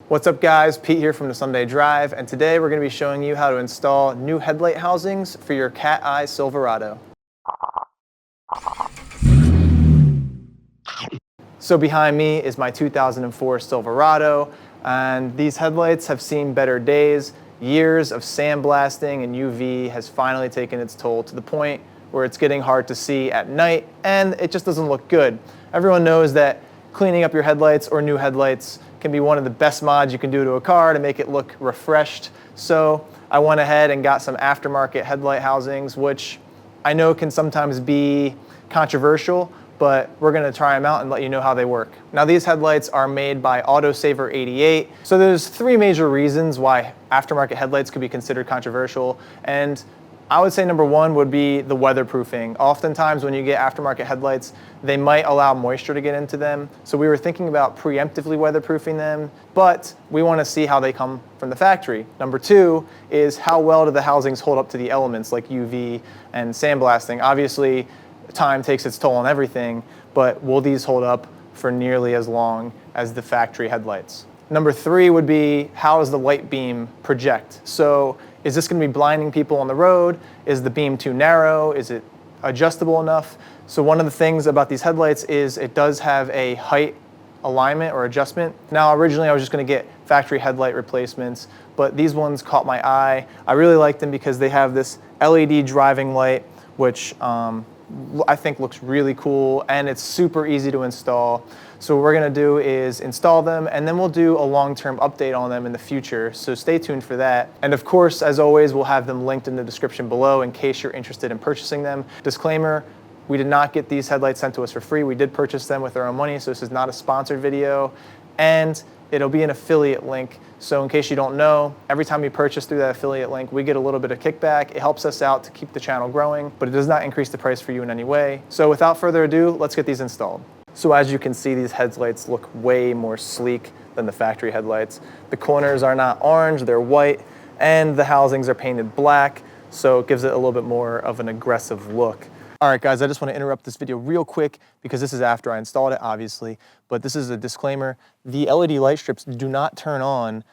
What's up guys, Pete here from the Sunday Drive, and today we're going to be showing you how to install new headlight housings for your Cat Eye Silverado. So behind me is my 2004 Silverado, and these headlights have seen better days. Years of sandblasting and UV has finally taken its toll to the point where it's getting hard to see at night and it just doesn't look good. Everyone knows that cleaning up your headlights or new headlights can be one of the best mods you can do to a car to make it look refreshed. So I went ahead and got some aftermarket headlight housings, which I know can sometimes be controversial, but we're gonna try them out and let you know how they work. Now these headlights are made by AUTOSAVER88. So there's three major reasons why aftermarket headlights could be considered controversial. And I would say number one would be the weatherproofing. Oftentimes when you get aftermarket headlights, they might allow moisture to get into them. So we were thinking about preemptively weatherproofing them, but we want to see how they come from the factory. Number two is how well do the housings hold up to the elements like UV and sandblasting. Obviously, time takes its toll on everything, but will these hold up for nearly as long as the factory headlights? Number three would be, how does the light beam project? So is this going to be blinding people on the road? Is the beam too narrow? Is it adjustable enough? So one of the things about these headlights is it does have a height alignment or adjustment. Now originally I was just going to get factory headlight replacements, but these ones caught my eye. I really like them because they have this LED driving light, which I think looks really cool, and it's super easy to install. So what we're gonna do is install them, and then we'll do a long-term update on them in the future, so stay tuned for that. And of course, as always, we'll have them linked in the description below in case you're interested in purchasing them. Disclaimer, we did not get these headlights sent to us for free. We did purchase them with our own money, so this is not a sponsored video, and it'll be an affiliate link. So in case you don't know, every time you purchase through that affiliate link, we get a little bit of kickback. It helps us out to keep the channel growing, but it does not increase the price for you in any way. So without further ado, let's get these installed. So as you can see, these headlights look way more sleek than the factory headlights. The corners are not orange, they're white, and the housings are painted black, so it gives it a little bit more of an aggressive look. All right guys, I just want to interrupt this video real quick because this is after I installed it, obviously, but this is a disclaimer. The LED light strips do not turn on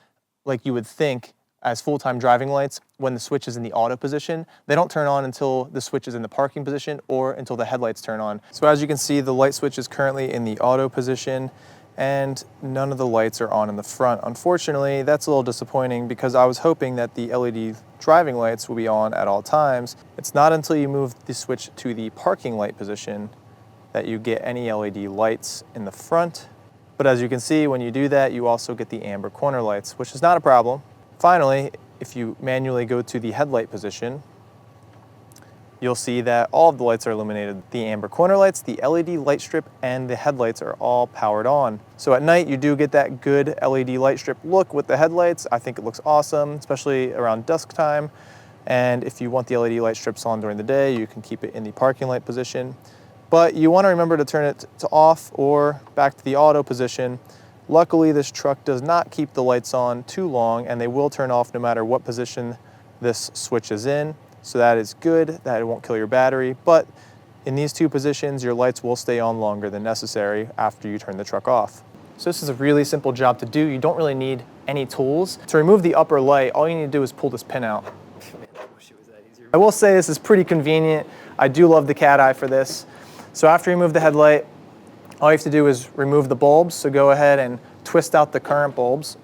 like you would think as full-time driving lights when the switch is in the auto position. They don't turn on until the switch is in the parking position or until the headlights turn on. So as you can see, the light switch is currently in the auto position and none of the lights are on in the front. Unfortunately, that's a little disappointing because I was hoping that the LED driving lights will be on at all times. It's not until you move the switch to the parking light position that you get any LED lights in the front. But as you can see, when you do that, you also get the amber corner lights, which is not a problem. Finally, if you manually go to the headlight position, you'll see that all of the lights are illuminated. The amber corner lights, the LED light strip, and the headlights are all powered on. So at night, you do get that good LED light strip look with the headlights. I think it looks awesome, especially around dusk time. And if you want the LED light strips on during the day, you can keep it in the parking light position. But you want to remember to turn it to off or back to the auto position. Luckily, this truck does not keep the lights on too long, and they will turn off no matter what position this switch is in. So that is good, that it won't kill your battery, but in these two positions, your lights will stay on longer than necessary after you turn the truck off. So this is a really simple job to do. You don't really need any tools. To remove the upper light, all you need to do is pull this pin out. I will say this is pretty convenient. I do love the Cat Eye for this. So after you remove the headlight, all you have to do is remove the bulbs. So go ahead and twist out the current bulbs.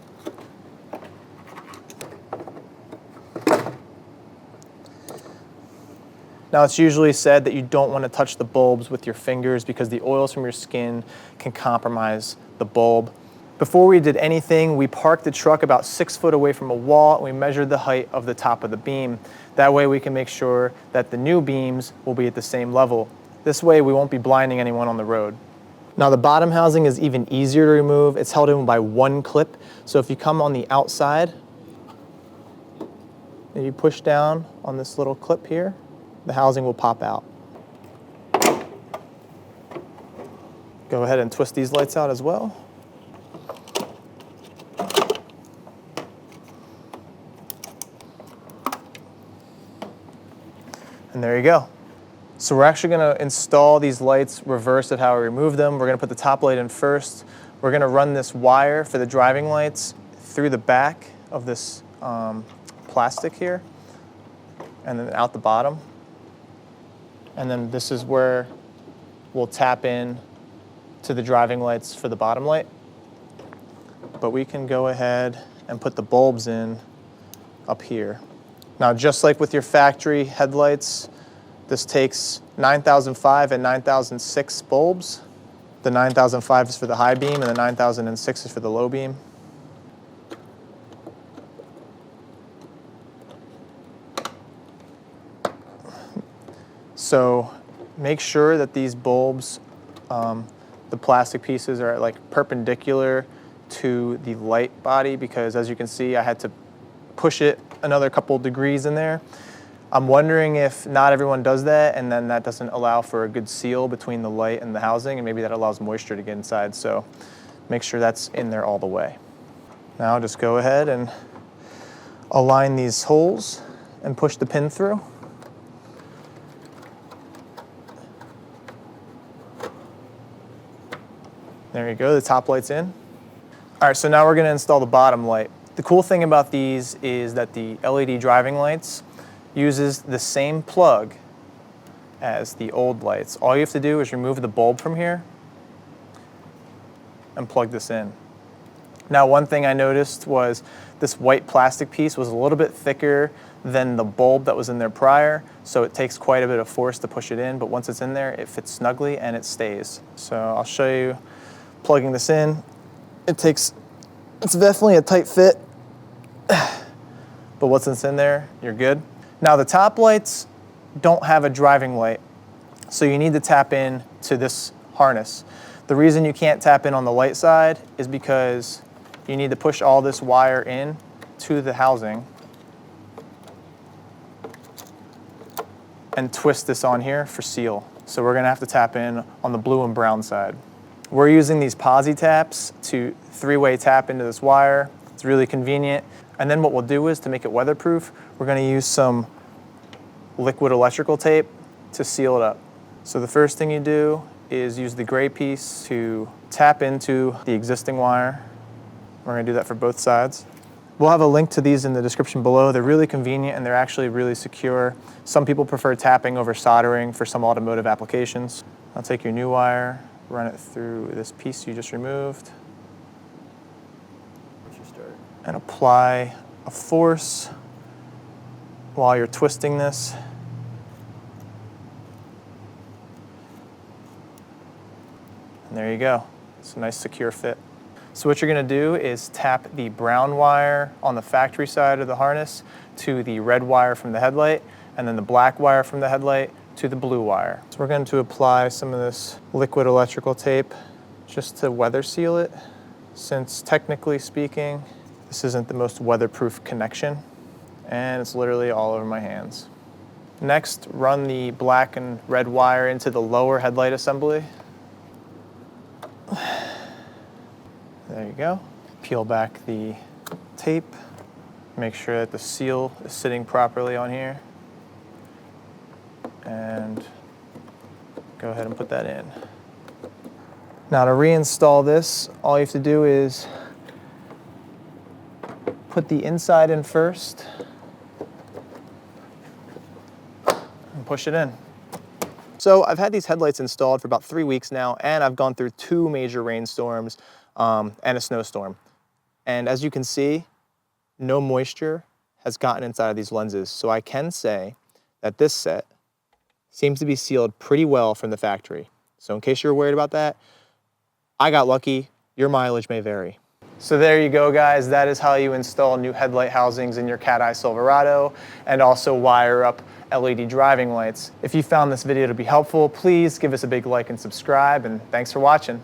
Now it's usually said that you don't want to touch the bulbs with your fingers because the oils from your skin can compromise the bulb. Before we did anything, we parked the truck about 6 foot away from a wall and we measured the height of the top of the beam. That way we can make sure that the new beams will be at the same level. This way we won't be blinding anyone on the road. Now the bottom housing is even easier to remove. It's held in by one clip. So if you come on the outside and you push down on this little clip here, the housing will pop out. Go ahead and twist these lights out as well. And there you go. So we're actually going to install these lights reverse of how we remove them. We're going to put the top light in first. We're going to run this wire for the driving lights through the back of this plastic here, and then out the bottom. And then this is where we'll tap in to the driving lights for the bottom light. But we can go ahead and put the bulbs in up here. Now, just like with your factory headlights, this takes 9005 and 9006 bulbs. The 9005 is for the high beam and the 9006 is for the low beam. So make sure that these bulbs, the plastic pieces, are like perpendicular to the light body, because as you can see, I had to push it another couple degrees in there. I'm wondering if not everyone does that, and then that doesn't allow for a good seal between the light and the housing, and maybe that allows moisture to get inside. So make sure that's in there all the way. Now just go ahead and align these holes and push the pin through. There you go, the top light's in. All right, so now we're gonna install the bottom light. The cool thing about these is that the LED driving lights uses the same plug as the old lights. All you have to do is remove the bulb from here and plug this in. Now, one thing I noticed was this white plastic piece was a little bit thicker than the bulb that was in there prior, so it takes quite a bit of force to push it in, but once it's in there, it fits snugly and it stays. So I'll show you plugging this in. It's definitely a tight fit, but once it's in there, you're good. Now, the top lights don't have a driving light, so you need to tap in to this harness. The reason you can't tap in on the light side is because you need to push all this wire in to the housing and twist this on here for seal. So we're gonna have to tap in on the blue and brown side. We're using these posi taps to three-way tap into this wire. It's really convenient. And then what we'll do is, to make it weatherproof, we're gonna use some liquid electrical tape to seal it up. So the first thing you do is use the gray piece to tap into the existing wire. We're gonna do that for both sides. We'll have a link to these in the description below. They're really convenient and they're actually really secure. Some people prefer tapping over soldering for some automotive applications. I'll take your new wire, run it through this piece you just removed, and apply a force while you're twisting this. And there you go. It's a nice secure fit. So what you're gonna do is tap the brown wire on the factory side of the harness to the red wire from the headlight, and then the black wire from the headlight to the blue wire. So we're going to apply some of this liquid electrical tape just to weather seal it, since technically speaking, this isn't the most weatherproof connection, and it's literally all over my hands. Next, run the black and red wire into the lower headlight assembly. There you go. Peel back the tape. Make sure that the seal is sitting properly on here. And go ahead and put that in. Now, to reinstall this, all you have to do is put the inside in first and push it in. So I've had these headlights installed for about 3 weeks now, and I've gone through 2 major rainstorms and a snowstorm. And as you can see, no moisture has gotten inside of these lenses. So I can say that this set seems to be sealed pretty well from the factory. So in case you're worried about that, I got lucky. Your mileage may vary. So there you go, guys. That is how you install new headlight housings in your Cat Eye Silverado, and also wire up LED driving lights. If you found this video to be helpful, please give us a big like and subscribe, and thanks for watching.